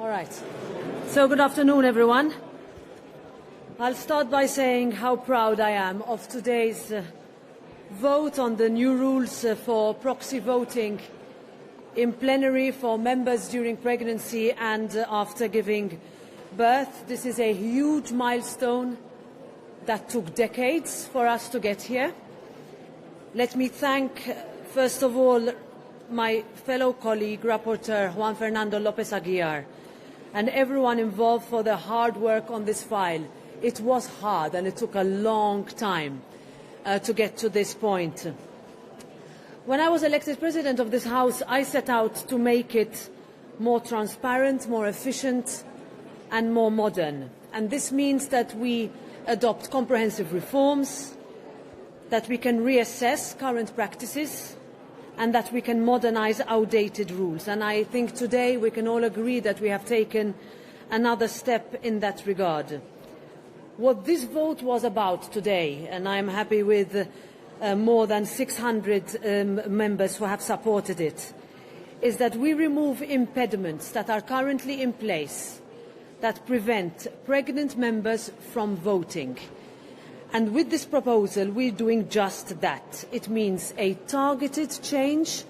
All right. So good afternoon, everyone. I'll start by saying how proud I am of today's vote on the new rules for proxy voting in plenary for members during pregnancy and after giving birth. This is a huge milestone that took decades for us to get here. Let me thank, first of all, my fellow colleague, Rapporteur Juan Fernando López Aguilar, and everyone involved for their hard work on this file. It was hard and it took a long time to get to this point. When I was elected President of this House, I set out to make it more transparent, more efficient and more modern. And this means that we adopt comprehensive reforms, that we can reassess current practices, and that we can modernise outdated rules. And I think today we can all agree that we have taken another step in that regard. What this vote was about today, and I am happy with more than 600 members who have supported it, is that we remove impediments that are currently in place that prevent pregnant members from voting. And with this proposal, we're doing just that. It means a targeted change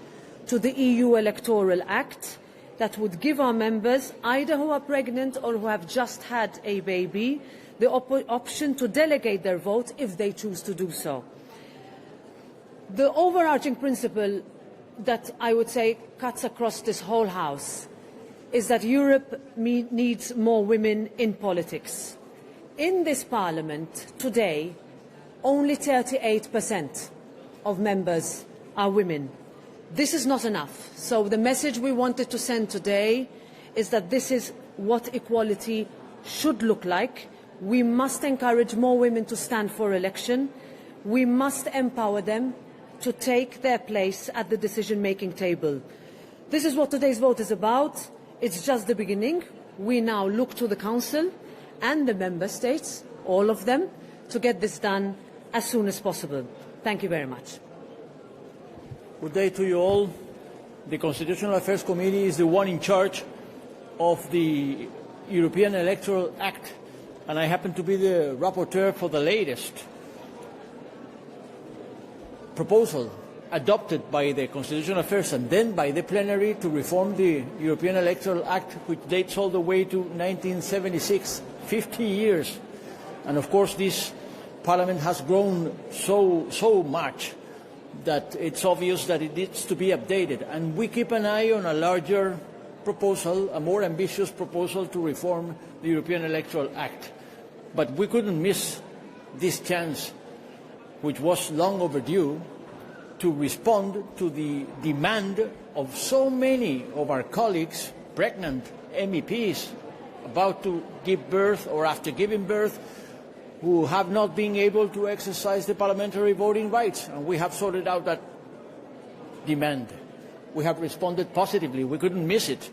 to the EU Electoral Act that would give our members, either who are pregnant or who have just had a baby, the option to delegate their vote if they choose to do so. The overarching principle that I would say cuts across this whole House is that Europe needs more women in politics. In this Parliament today, only 38% of members are women. This is not enough. So the message we wanted to send today is that this is what equality should look like. We must encourage more women to stand for election. We must empower them to take their place at the decision-making table. This is what today's vote is about. It's just the beginning. We now look to the Council and the Member States, all of them, to get this done as soon as possible. Thank you very much. Good day to you all. The Constitutional Affairs Committee is the one in charge of the European Electoral Act, and I happen to be the rapporteur for the latest proposal adopted by the Constitutional Affairs and then by the plenary to reform the European Electoral Act, which dates all the way to 1976, 50 years. And of course this Parliament has grown so much that it's obvious that it needs to be updated. And we keep an eye on a larger proposal, a more ambitious proposal to reform the European Electoral Act. But we couldn't miss this chance, which was long overdue, to respond to the demand of so many of our colleagues, pregnant MEPs, about to give birth or after giving birth, who have not been able to exercise the parliamentary voting rights. And we have sorted out that demand. We have responded positively. We couldn't miss it.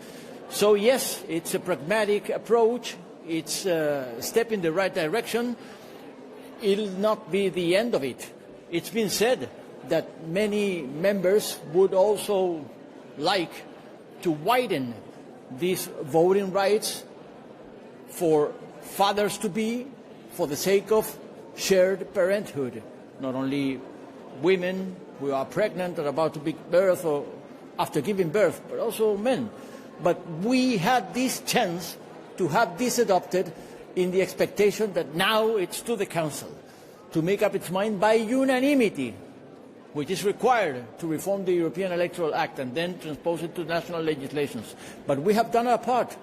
So yes, it's a pragmatic approach. It's a step in the right direction. It'll not be the end of it. It's been said that many members would also like to widen these voting rights for fathers-to-be for the sake of shared parenthood. Not only women who are pregnant or about to give birth or after giving birth, but also men. But we had this chance to have this adopted in the expectation that now it's to the Council to make up its mind by unanimity, which is required to reform the European Electoral Act and then transpose it to national legislations. But we have done our part.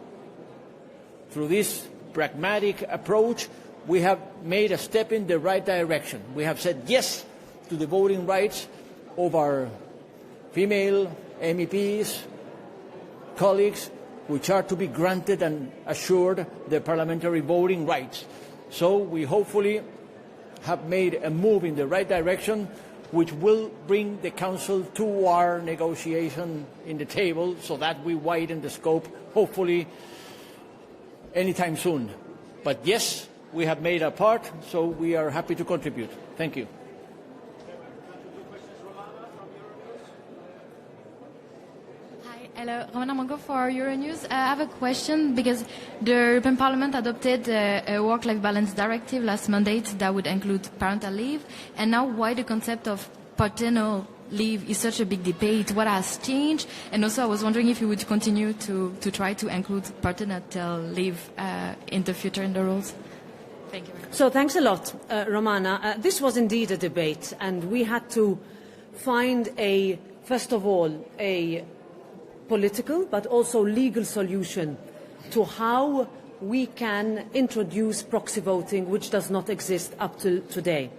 Through this pragmatic approach, we have made a step in the right direction. We have said yes to the voting rights of our female MEPs, colleagues, which are to be granted and assured their parliamentary voting rights. So we hopefully have made a move in the right direction, which will bring the Council to our negotiation in the table so that we widen the scope, hopefully anytime soon. But yes, we have made our part, so we are happy to contribute. Thank you. Hi, Hello, Romana Mongo for Euronews. I have a question because the European Parliament adopted a work-life balance directive last mandate that would include parental leave. And now why the concept of paternal leave is such a big debate? What has changed? And also I was wondering if you would continue to try to include parental leave in the future in the rules. Thank you very much. So thanks a lot, Romana. This was indeed a debate, and we had to find first of all, a political but also legal solution to how we can introduce proxy voting, which does not exist up to today.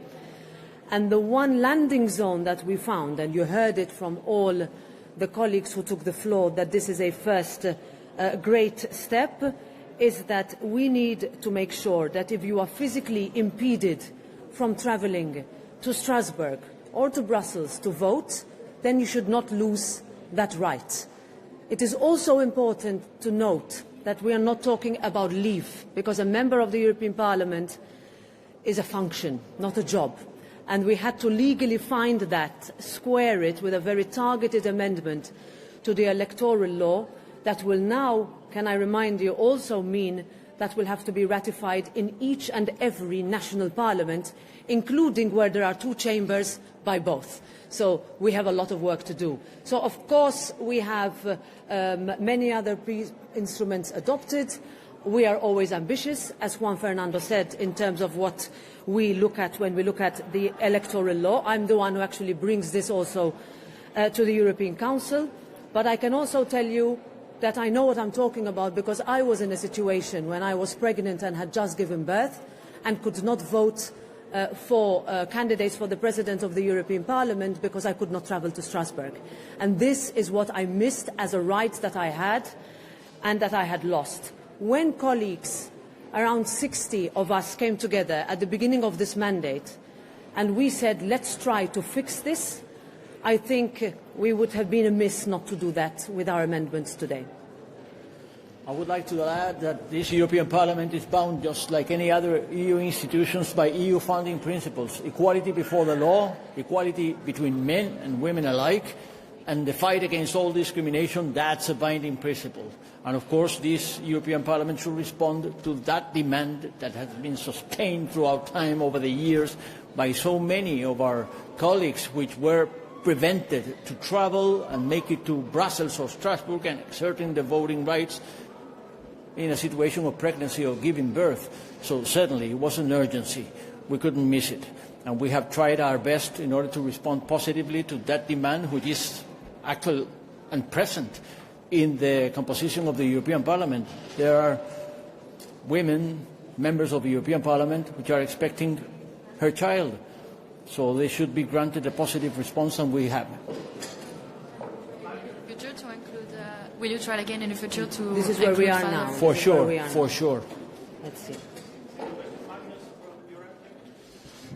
And the one landing zone that we found, and you heard it from all the colleagues who took the floor, that this is a first great step, is that we need to make sure that if you are physically impeded from travelling to Strasbourg or to Brussels to vote, then you should not lose that right. It is also important to note that we are not talking about leave, because a member of the European Parliament is a function, not a job. And we had to legally find that, square it with a very targeted amendment to the electoral law that will now, can I remind you, also mean that will have to be ratified in each and every national parliament, including where there are two chambers, by both. So we have a lot of work to do. So of course we have many other instruments adopted. We are always ambitious, as Juan Fernando said, in terms of what we look at when we look at the electoral law. I'm the one who actually brings this also to the European Council. But I can also tell you that I know what I'm talking about, because I was in a situation when I was pregnant and had just given birth and could not vote for candidates for the President of the European Parliament because I could not travel to Strasbourg. And this is what I missed as a right that I had and that I had lost. When colleagues, around 60 of us, came together at the beginning of this mandate and we said, let's try to fix this, I think we would have been amiss not to do that with our amendments today. I would like to add that this European Parliament is bound, just like any other EU institutions, by EU founding principles: equality before the law, equality between men and women alike, and the fight against all discrimination. That's a binding principle. And of course, this European Parliament should respond to that demand that has been sustained throughout time over the years by so many of our colleagues, which were prevented to travel and make it to Brussels or Strasbourg and exerting their voting rights in a situation of pregnancy or giving birth. So certainly it was an urgency. We couldn't miss it. And we have tried our best in order to respond positively to that demand, which is actual and present in the composition of the European Parliament. There are women, members of the European Parliament, which are expecting her child. So they should be granted a positive response, and we have. Will you try again in the future to... This is where we are now. For sure, for sure. Let's see.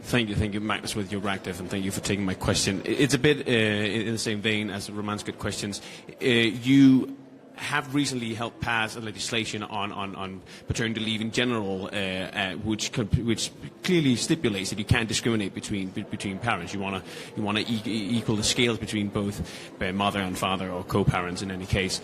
Thank you, Magnus, with Euractiv, and thank you for taking my question. It's a bit in the same vein as Roman's good questions. You have recently helped pass a legislation on paternity leave in general, which clearly stipulates that you can't discriminate between parents. You want to equal the scales between both mother and father, or co-parents in any case.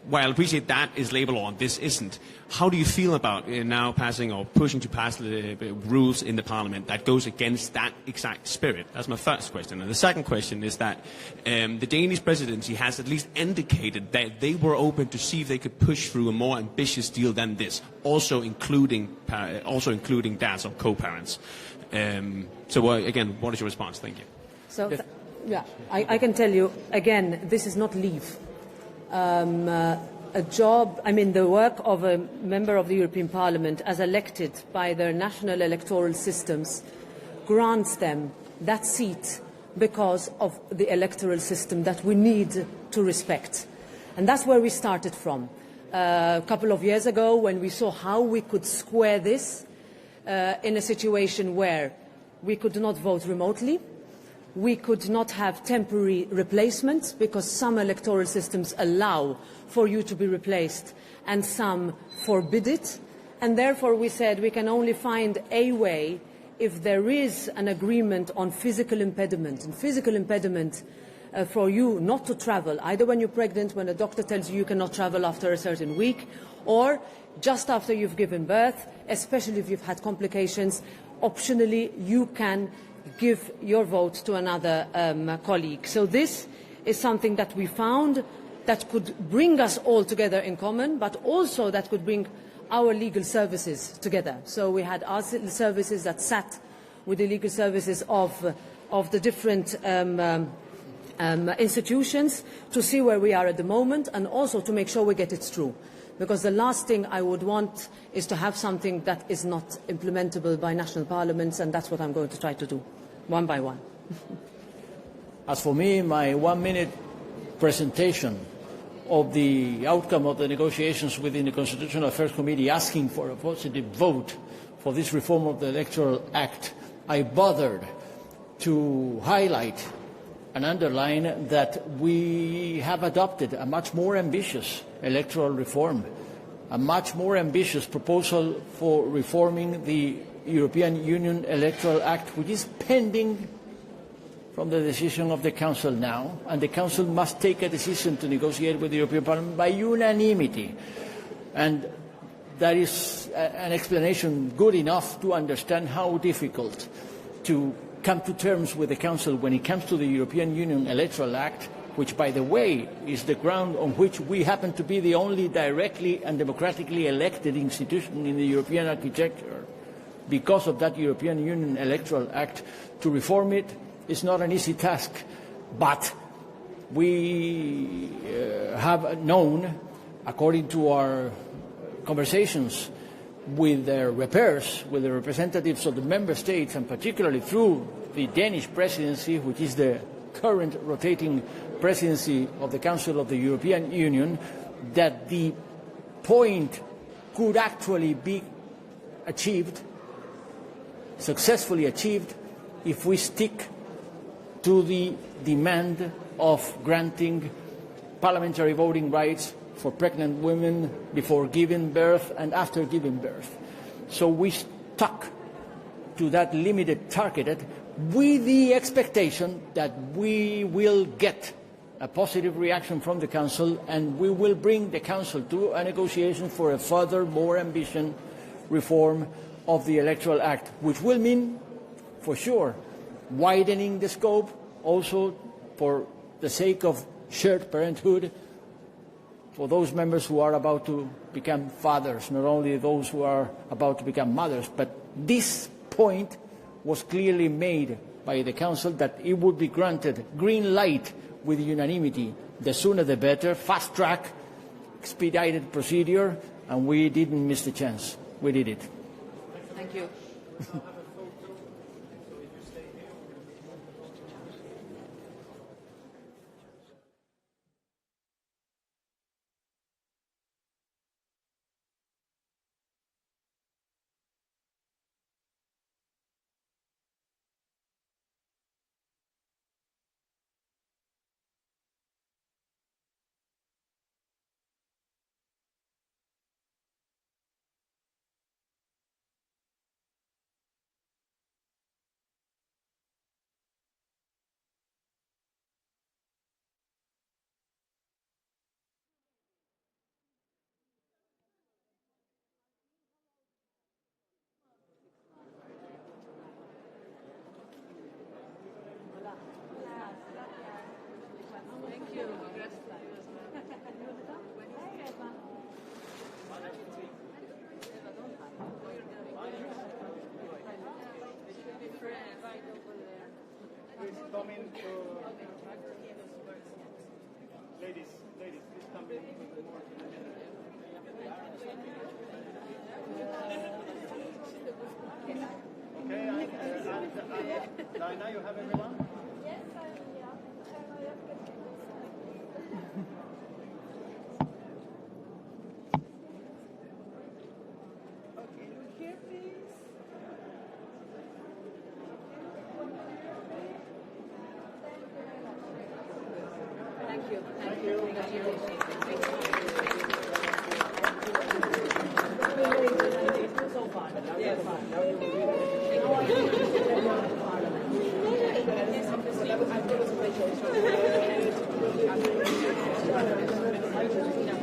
While I appreciate that is labor law, this isn't. How do you feel about now passing or pushing to pass the rules in the Parliament that goes against that exact spirit? That's my first question. And the second question is that the Danish presidency has at least indicated that they were open to see if they could push through a more ambitious deal than this, also including dads or co-parents. So again, what is your response? Thank you. So, yeah, I can tell you, again, this is not leave. A job, the work of a member of the European Parliament as elected by their national electoral systems grants them that seat because of the electoral system that we need to respect. And that's where we started from. A couple of years ago, when we saw how we could square this in a situation where we could not vote remotely, we could not have temporary replacements, because some electoral systems allow for you to be replaced and some forbid it. And therefore we said we can only find a way if there is an agreement on physical impediment. And physical impediment for you not to travel, either when you're pregnant, when a doctor tells you you cannot travel after a certain week, or just after you've given birth, especially if you've had complications. Optionally, you can give your vote to another colleague. So this is something that we found that could bring us all together in common, but also that could bring our legal services together. So we had our services that sat with the legal services of the different institutions to see where we are at the moment, and also to make sure we get it through. Because the last thing I would want is to have something that is not implementable by national parliaments, and that's what I'm going to try to do, one by one. As for me, my 1-minute presentation of the outcome of the negotiations within the Constitutional Affairs Committee asking for a positive vote for this reform of the Electoral Act, I bothered to highlight and underline that we have adopted a much more ambitious electoral reform, a much more ambitious proposal for reforming the European Union Electoral Act, which is pending from the decision of the Council now, and the Council must take a decision to negotiate with the European Parliament by unanimity. And that is an explanation good enough to understand how difficult to come to terms with the Council when it comes to the European Union Electoral Act, which, by the way, is the ground on which we happen to be the only directly and democratically elected institution in the European architecture. Because of that European Union Electoral Act, to reform it is not an easy task, but we have known, according to our conversations with their repairs, with the representatives of the member states, and particularly through the Danish presidency, which is the current rotating presidency of the Council of the European Union, that the point could actually be achieved, successfully achieved, if we stick to the demand of granting parliamentary voting rights for pregnant women before giving birth and after giving birth. So we stuck to that limited targeted with the expectation that we will get a positive reaction from the Council, and we will bring the Council to a negotiation for a further, more ambitious reform of the Electoral Act, which will mean, for sure, widening the scope, also for the sake of shared parenthood, for those members who are about to become fathers, not only those who are about to become mothers. But this point was clearly made by the Council, that it would be granted green light with unanimity. The sooner the better, fast track, expedited procedure, and we didn't miss the chance. We did it. Thank you. Ladies, please come in. Okay, and now you have everyone? Yes, I'm here. Okay, look here, please. Thank you. Thank you. So far. Yes. Yes, Gracias.